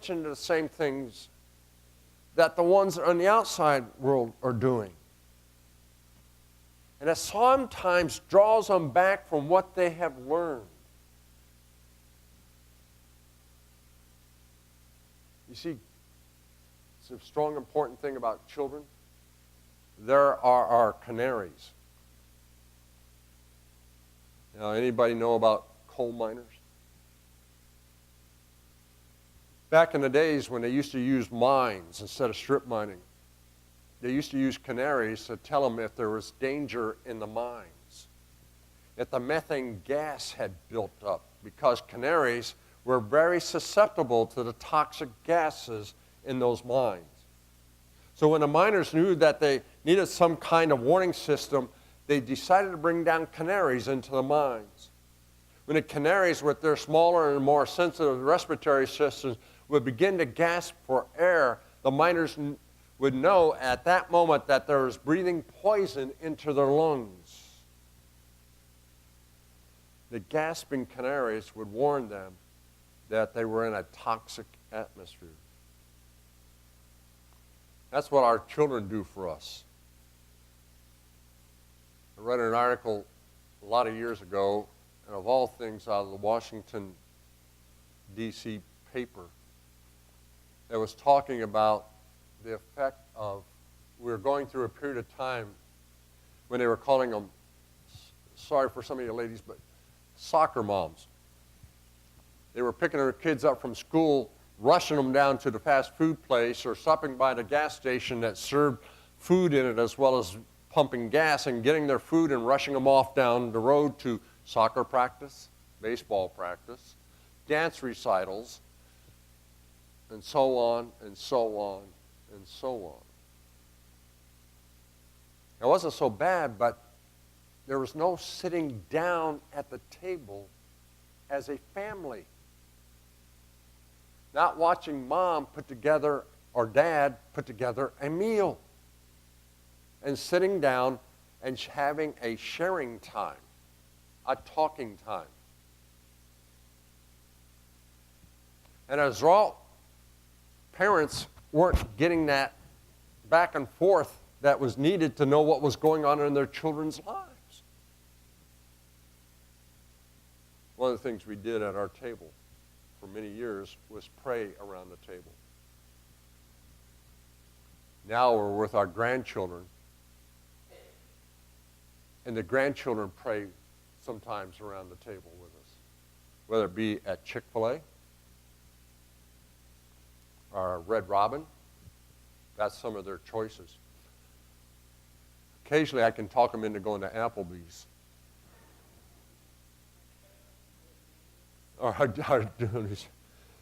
attention to the same things that the ones on the outside world are doing. And it sometimes draws them back from what they have learned. You see, it's a strong, important thing about children. There are our canaries. Now, anybody know about coal miners? Back in the days when they used to use mines instead of strip mining, they used to use canaries to tell them if there was danger in the mines, if the methane gas had built up, because canaries were very susceptible to the toxic gases in those mines. So when the miners knew that they needed some kind of warning system, they decided to bring down canaries into the mines. When the canaries, with their smaller and more sensitive respiratory systems, would begin to gasp for air, the miners would know at that moment that there was breathing poison into their lungs. The gasping canaries would warn them that they were in a toxic atmosphere. That's what our children do for us. I read an article a lot of years ago, and of all things out of the Washington, D.C. paper, that was talking about the effect of, we were going through a period of time when they were calling them, sorry for some of you ladies, but soccer moms. They were picking their kids up from school, rushing them down to the fast food place or stopping by the gas station that served food in it as well as pumping gas and getting their food and rushing them off down the road to soccer practice, baseball practice, dance recitals, and so on and so on and so on. It wasn't so bad, but there was no sitting down at the table as a family. Not watching mom put together, or dad put together a meal. And sitting down and having a sharing time, a talking time. And as a result, parents weren't getting that back and forth that was needed to know what was going on in their children's lives. One of the things we did at our table for many years was pray around the table. Now we're with our grandchildren, and the grandchildren pray sometimes around the table with us, whether it be at Chick-fil-A or Red Robin. That's some of their choices. Occasionally I can talk them into going to Applebee's. Or Dooney's.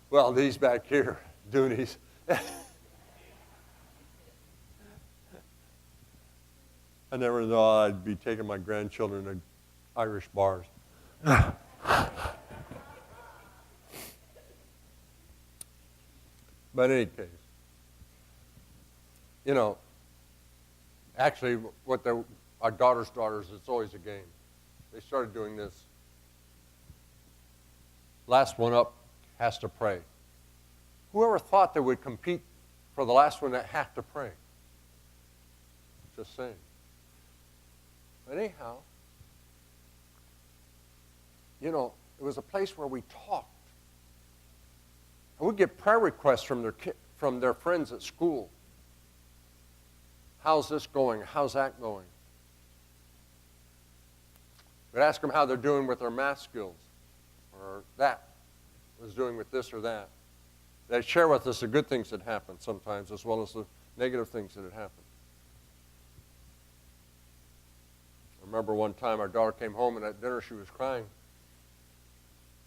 Well, these back here, Dooney's. I never thought I'd be taking my grandchildren to Irish bars. But in any case, you know, actually our daughter's daughters, it's always a game. They started doing this. Last one up has to pray. Whoever thought they would compete for the last one that have to pray? Just saying. But anyhow, you know, it was a place where we talked. And we'd get prayer requests from their friends at school. How's this going? How's that going? We'd ask them how they're doing with their math skills, or that was doing with this or that. They'd share with us the good things that happened sometimes, as well as the negative things that had happened. I remember one time our daughter came home, and at dinner she was crying.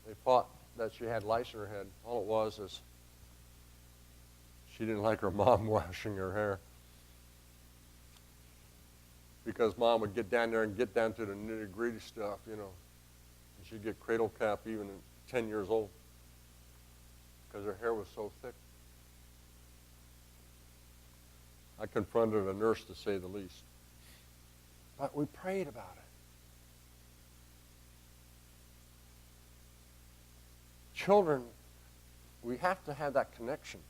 They thought that she had lice in her head. All it was is she didn't like her mom washing her hair, because mom would get down there and get down to the nitty-gritty stuff, you know. And she'd get cradle cap even at 10 years old because her hair was so thick. I confronted a nurse, to say the least. But we prayed about it. Children we have to have that connection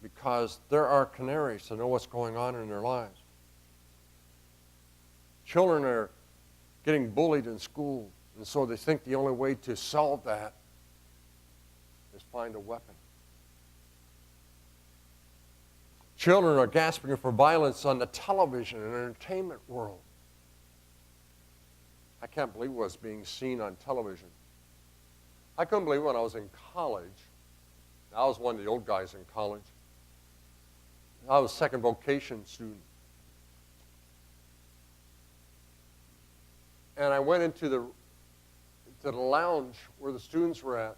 because there are canaries to know what's going on in their lives. Children are getting bullied in school, and so they think the only way to solve that is find a weapon. Children are gasping for violence on the television and entertainment world. I can't believe what's being seen on television. I couldn't believe when I was in college. I was one of the old guys in college. I was a second vocation student. And I went into the lounge where the students were at.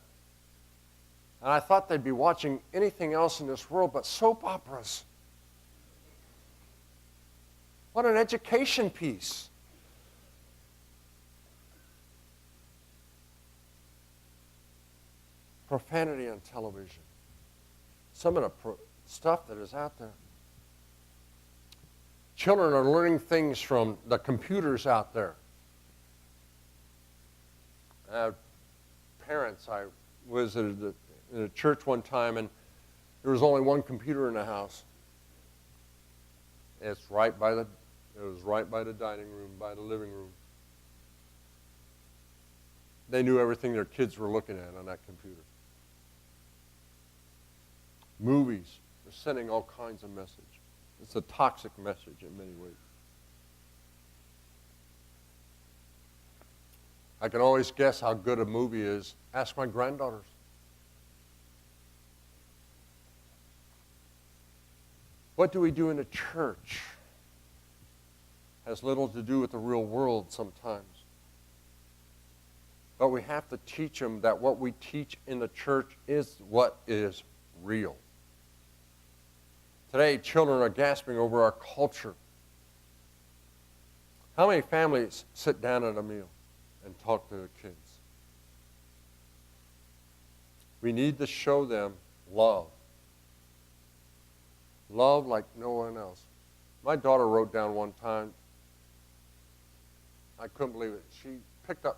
And I thought they'd be watching anything else in this world but soap operas. What an education piece. Profanity on television. Some of the stuff that is out there. Children are learning things from the computers out there. Parents, I visited in a church one time, and there was only one computer in the house. It was right by the dining room, by the living room. They knew everything their kids were looking at on that computer. Movies are sending all kinds of message. It's a toxic message in many ways. I can always guess how good a movie is. Ask my granddaughters. What do we do in the church? Has little to do with the real world sometimes. But we have to teach them that what we teach in the church is what is real. Today, children are gasping over our culture. How many families sit down at a meal and talk to their kids? We need to show them love. Love like no one else. My daughter wrote down one time, I couldn't believe it. She picked up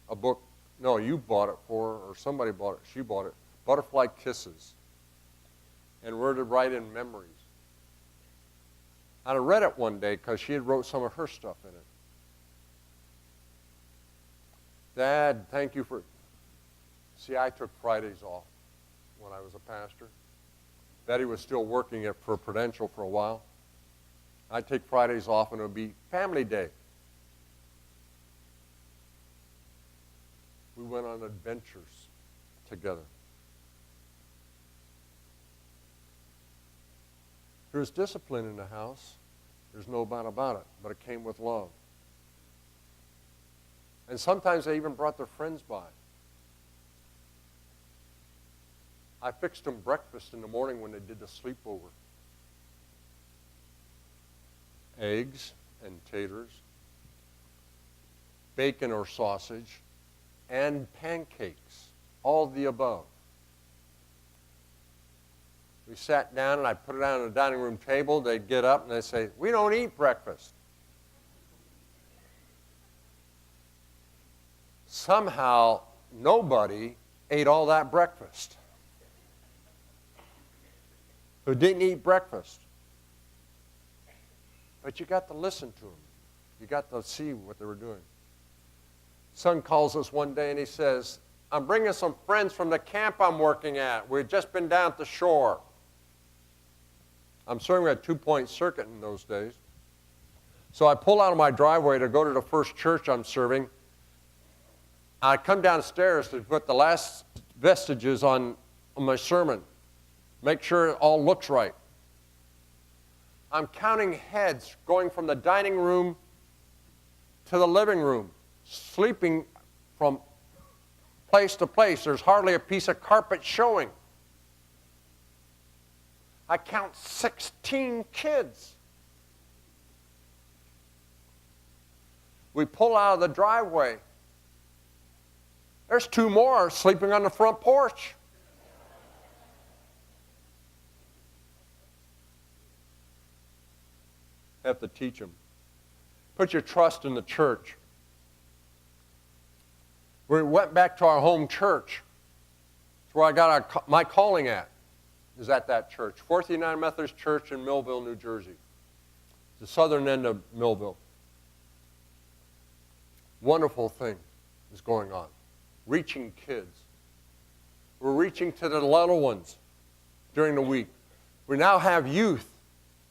a book. No, you bought it for her, or somebody bought it. She bought it. Butterfly Kisses. And we're to write in memories. And I read it one day because she had wrote some of her stuff in it. Dad, thank you for... See, I took Fridays off when I was a pastor. Betty was still working for Prudential for a while. I'd take Fridays off and it would be family day. We went on adventures together. There's discipline in the house. There's no doubt about it, but it came with love. And sometimes they even brought their friends by. I fixed them breakfast in the morning when they did the sleepover. Eggs and taters, bacon or sausage, and pancakes, all of the above. We sat down and I put it out on the dining room table. They'd get up and they'd say, "We don't eat breakfast." Somehow, nobody ate all that breakfast who didn't eat breakfast. But you got to listen to them. You got to see what they were doing. Son calls us one day and he says, "I'm bringing some friends from the camp I'm working at. We've just been down at the shore." I'm serving at 2 Point Circuit in those days. So I pull out of my driveway to go to the first church I'm serving. I come downstairs to put the last vestiges on my sermon. Make sure it all looks right. I'm counting heads going from the dining room to the living room, sleeping from place to place. There's hardly a piece of carpet showing. I count 16 kids. We pull out of the driveway. There's 2 more sleeping on the front porch. Have to teach them. Put your trust in the church. We went back to our home church. It's where I got my calling at, is at that church. Fourth United Methodist Church in Millville, New Jersey. The southern end of Millville. Wonderful thing is going on. Reaching kids. We're reaching to the little ones during the week. We now have youth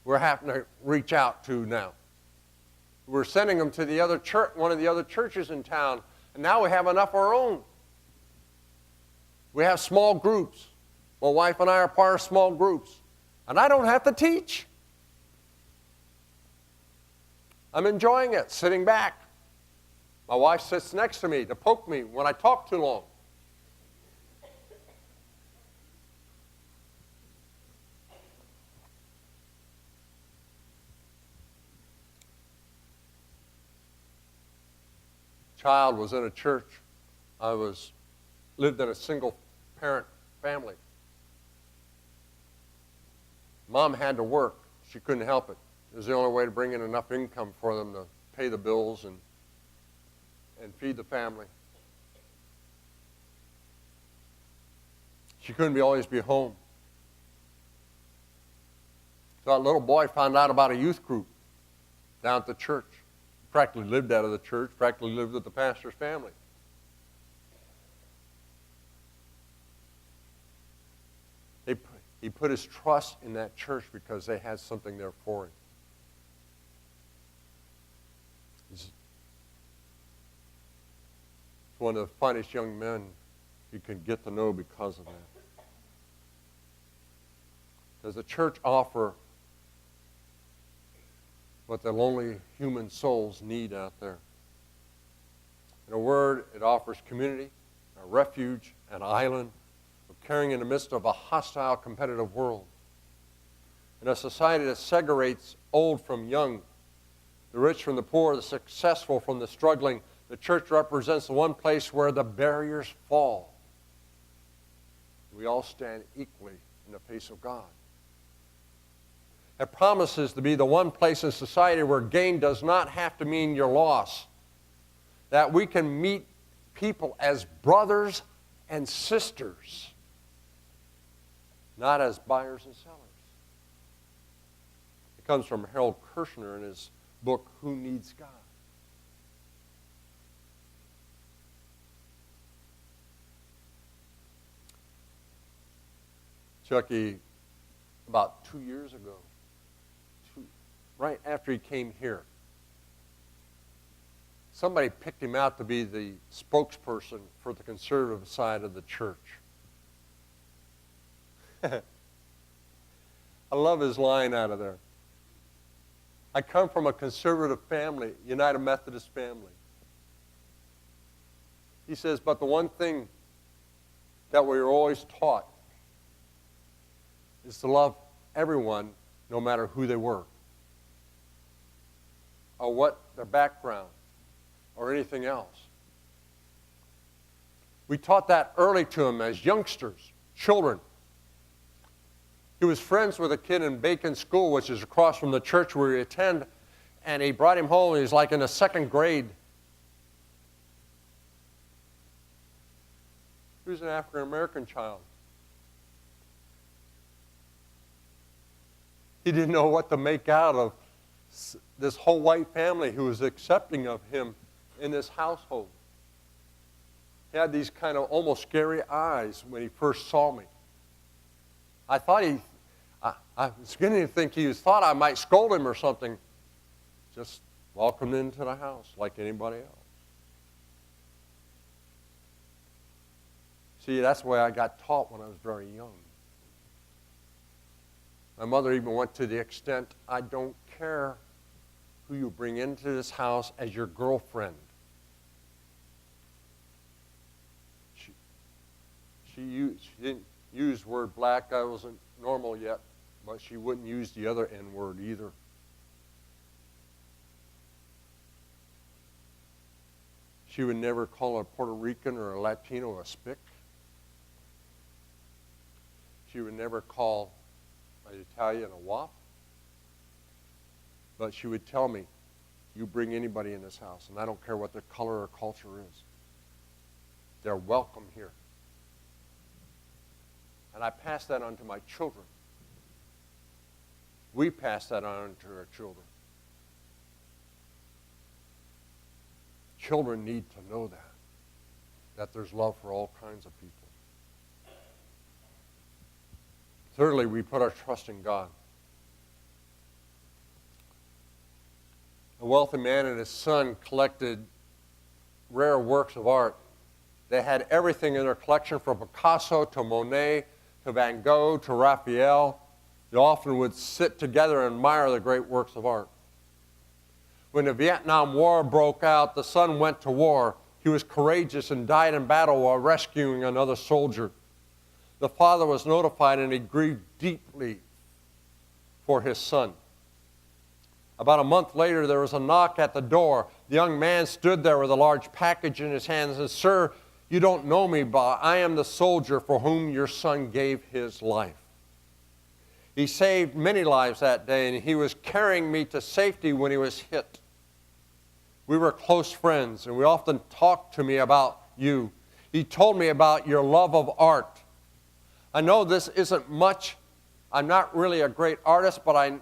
we're having to reach out to now. We're sending them to the other church, one of the other churches in town, and now we have enough of our own. We have small groups. My wife and I are part of small groups, and I don't have to teach. I'm enjoying it, sitting back. My wife sits next to me to poke me when I talk too long. Child was in a church. Lived in a single parent family. Mom had to work. She couldn't help it. It was the only way to bring in enough income for them to pay the bills and feed the family. She couldn't always be home. So that little boy found out about a youth group down at the church. Practically lived out of the church, practically lived with the pastor's family. He put his trust in that church because they had something there for him. He's one of the finest young men you can get to know because of that. Does the church offer what the lonely human souls need out there? In a word, it offers community, a refuge, an island of caring in the midst of a hostile, competitive world. In a society that segregates old from young, the rich from the poor, the successful from the struggling, the church represents the one place where the barriers fall. We all stand equally in the face of God. It promises to be the one place in society where gain does not have to mean your loss. That we can meet people as brothers and sisters, not as buyers and sellers. It comes from Harold Kirshner in his book, Who Needs God? Chucky, about 2 years ago, right after he came here, somebody picked him out to be the spokesperson for the conservative side of the church. I love his line out of there. I come from a conservative family, United Methodist family. He says, but the one thing that we were always taught is to love everyone no matter who they were or what their background or anything else. We taught that early to him as youngsters, children. He was friends with a kid in Bacon School, which is across from the church where we attend, and he brought him home. He was like in the second grade. He was an African-American child. He didn't know what to make out of this whole white family who was accepting of him in this household. He had these kind of almost scary eyes when he first saw me. I was beginning to think he thought I might scold him or something. Just welcomed into the house like anybody else. See, that's the way I got taught when I was very young. My mother even went to the extent, I don't care who you bring into this house as your girlfriend. She didn't use the word black. I wasn't normal yet, but she wouldn't use the other N word either. She would never call a Puerto Rican or a Latino a spick. She would never call an Italian a wop. But she would tell me, you bring anybody in this house, and I don't care what their color or culture is. They're welcome here. And I pass that on to my children. We pass that on to our children. Children need to know that there's love for all kinds of people. Thirdly, we put our trust in God. A wealthy man and his son collected rare works of art. They had everything in their collection from Picasso to Monet to Van Gogh to Raphael. They often would sit together and admire the great works of art. When the Vietnam War broke out, the son went to war. He was courageous and died in battle while rescuing another soldier. The father was notified and he grieved deeply for his son. About a month later, there was a knock at the door. The young man stood there with a large package in his hand and said, "Sir, you don't know me, but I am the soldier for whom your son gave his life. He saved many lives that day, and he was carrying me to safety when he was hit. We were close friends, and we often talked to me about you. He told me about your love of art. I know this isn't much. I'm not really a great artist, but I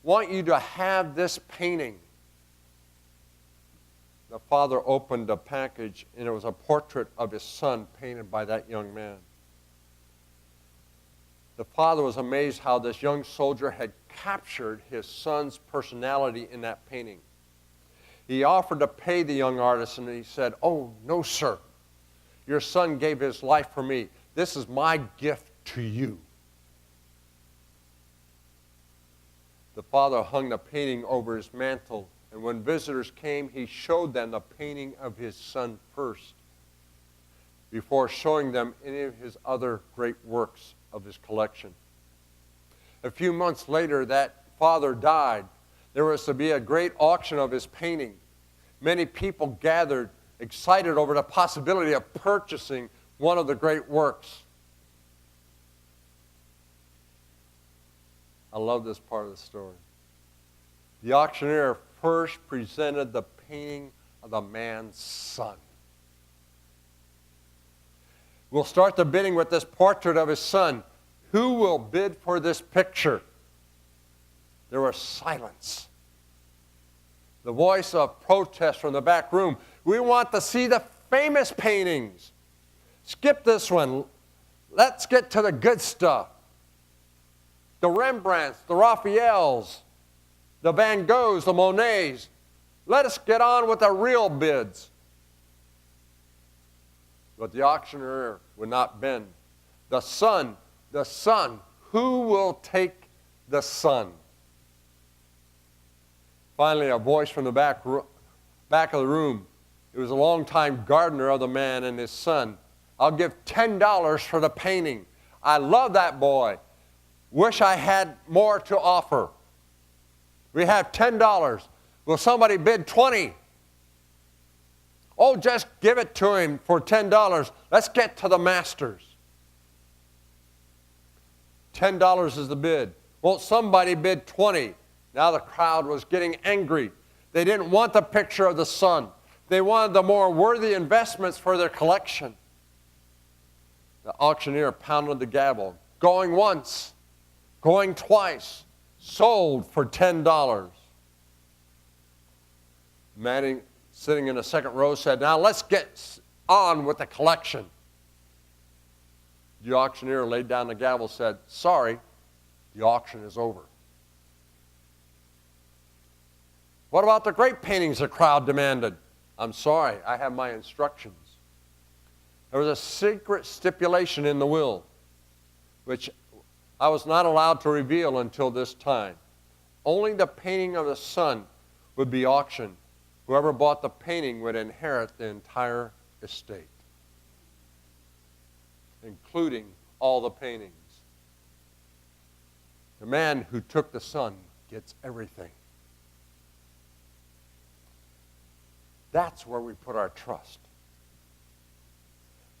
want you to have this painting." The father opened a package, and it was a portrait of his son painted by that young man. The father was amazed how this young soldier had captured his son's personality in that painting. He offered to pay the young artist, and he said, "Oh, no, sir. Your son gave his life for me. This is my gift to you." The father hung the painting over his mantle, and when visitors came, he showed them the painting of his son first, before showing them any of his other great works of his collection. A few months later, that father died. There was to be a great auction of his painting. Many people gathered, excited over the possibility of purchasing one of the great works. I love this part of the story. The auctioneer first presented the painting of the man's son. We'll start the bidding with this portrait of his son. Who will bid for this picture? There was silence. The voice of protest from the back room. We want to see the famous paintings. Skip this one. Let's get to the good stuff. The Rembrandts, the Raphaels, the Van Goghs, the Monets. Let us get on with the real bids. But the auctioneer would not bend. The son, who will take the son? Finally, a voice from the back of the room. It was a longtime gardener of the man and his son. "I'll give $10 for the painting. I love that boy. Wish I had more to offer. We have $10. Will somebody bid 20? Oh, just give it to him for $10. Let's get to the masters." $10 is the bid. Won't somebody bid 20? Now the crowd was getting angry. They didn't want the picture of the son. They wanted the more worthy investments for their collection. The auctioneer pounded the gavel. Going once, going twice, sold for $10. Manning, sitting in the second row, said, "Now let's get on with the collection." The auctioneer laid down the gavel and said, "Sorry, the auction is over." "What about the great paintings?" the crowd demanded. "I'm sorry, I have my instructions." There was a secret stipulation in the will, which I was not allowed to reveal until this time. Only the painting of the son would be auctioned. Whoever bought the painting would inherit the entire estate, including all the paintings. The man who took the son gets everything. That's where we put our trust.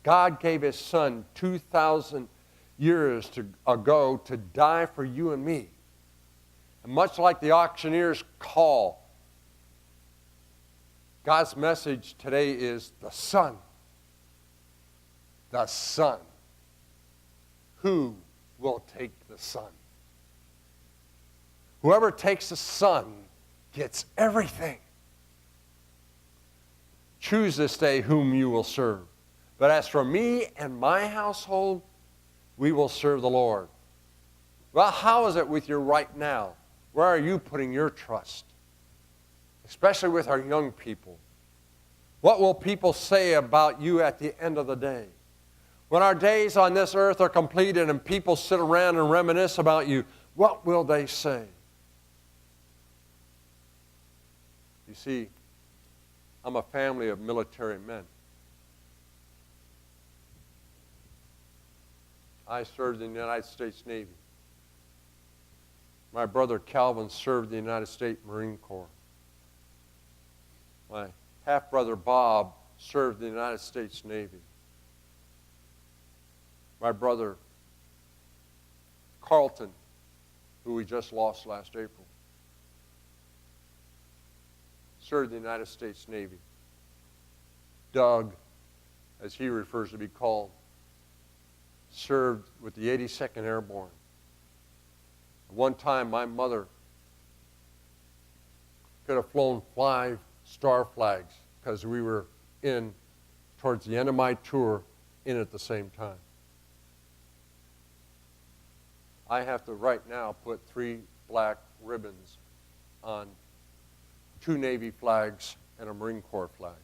God gave his son 2,000 years ago to die for you and me. And much like the auctioneer's call, God's message today is the son. The son. who will take the Son. Whoever takes the Son gets everything. Choose this day whom you will serve. But as for me and my household, we will serve the Lord. Well, how is it with you right now? Where are you putting your trust? Especially with our young people. What will people say about you at the end of the day? When our days on this earth are completed and people sit around and reminisce about you, what will they say? You see, I'm a family of military men. I served in the United States Navy. My brother Calvin served in the United States Marine Corps. My half-brother Bob served in the United States Navy. My brother Carlton, who we just lost last April, served in the United States Navy. Doug, as he refers to be called, served with the 82nd Airborne. One time, my mother could have flown 5 star flags because we were in, towards the end of my tour, in at the same time. I have to right now put 3 black ribbons on 2 Navy flags and a Marine Corps flag.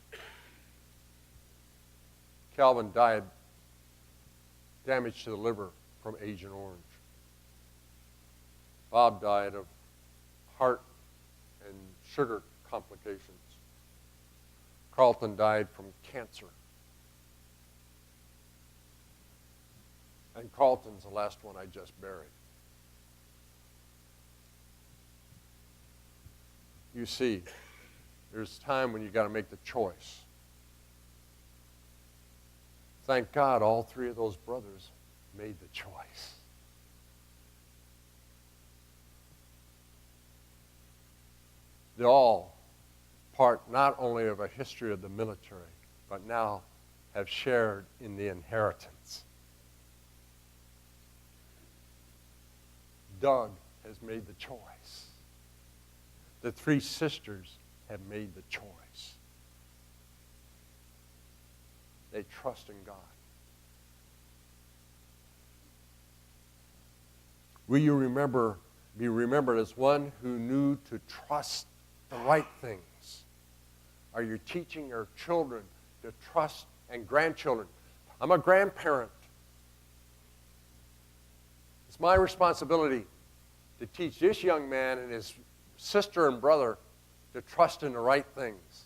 Calvin died damage to the liver from Agent Orange. Bob died of heart and sugar complications. Carlton died from cancer. And Carlton's the last one I just buried. You see, there's time when you got to make the choice. Thank God all 3 of those brothers made the choice. They're all part not only of a history of the military, but now have shared in the inheritance. Doug has made the choice. The 3 sisters have made the choice. They trust in God. Will you be remembered as one who knew to trust the right things? Are you teaching your children to trust, and grandchildren? I'm a grandparent. It's my responsibility to teach this young man and his sister and brother to trust in the right things,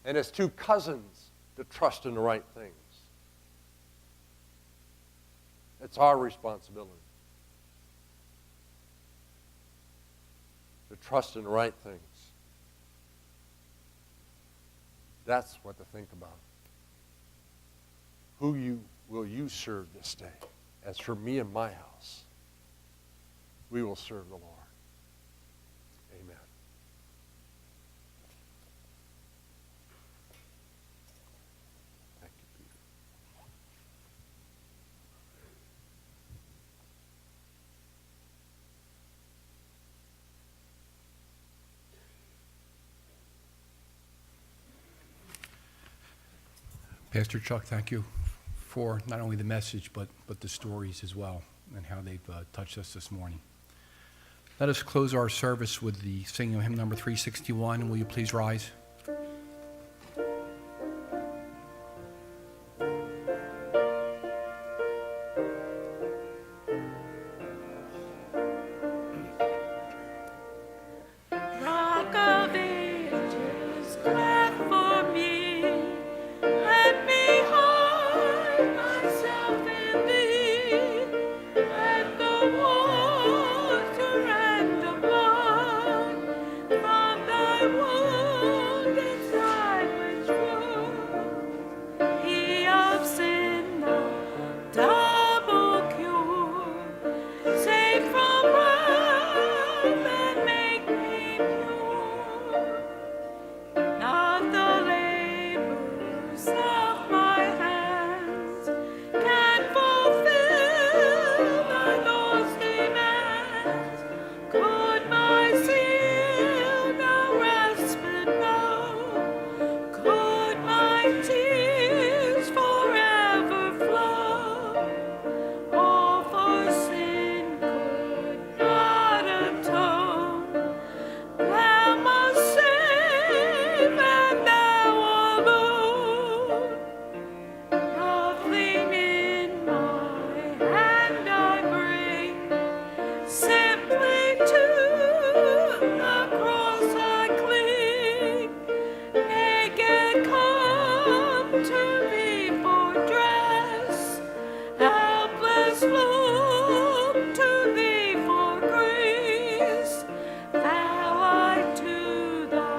and his 2 cousins to trust in the right things. It's our responsibility to trust in the right things. That's what to think about. Who will you serve this day? As for me and my house, we will serve the Lord. Amen. Thank you, Peter. Pastor Chuck, thank you for not only the message, but the stories as well, and how they've touched us this morning. Let us close our service with the singing of hymn number 361. Will you please rise? Water and the blood from thy wounds. simply to the cross I cling. Naked come to thee for dress, helpless look to thee for grace. Thou art to the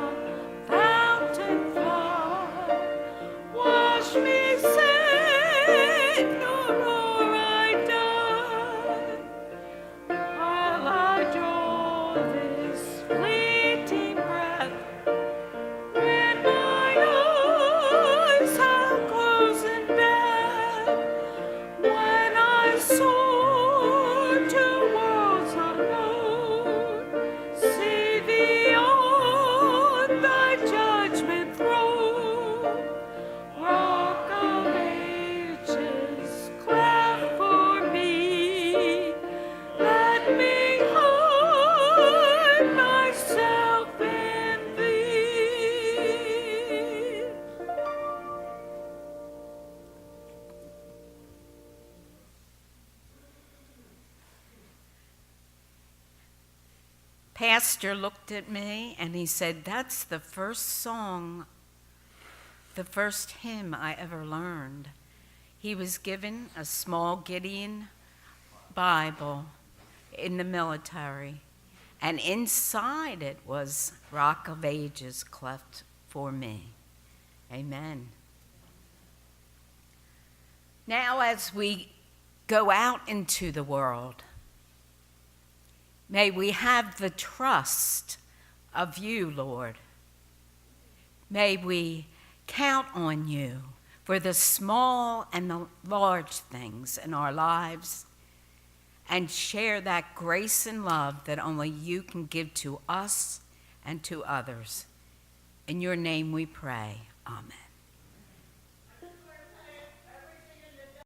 fountain flood, wash me Savior, or I die. While I draw this fleeting breath, when mine eyes have closed in death, when I soar to worlds unknown, see thee on thy judgment throne, Rock of Ages, cleft for me. Let me hide myself in thee. Pastor looked at me and he said, "That's the first song, the first hymn I ever learned." He was given a small Gideon Bible in the military, and inside it was Rock of Ages cleft for me. Amen. Now, as we go out into the world, may we have the trust of you, Lord. May we count on you for the small and the large things in our lives, and share that grace and love that only you can give to us and to others. In your name we pray. Amen.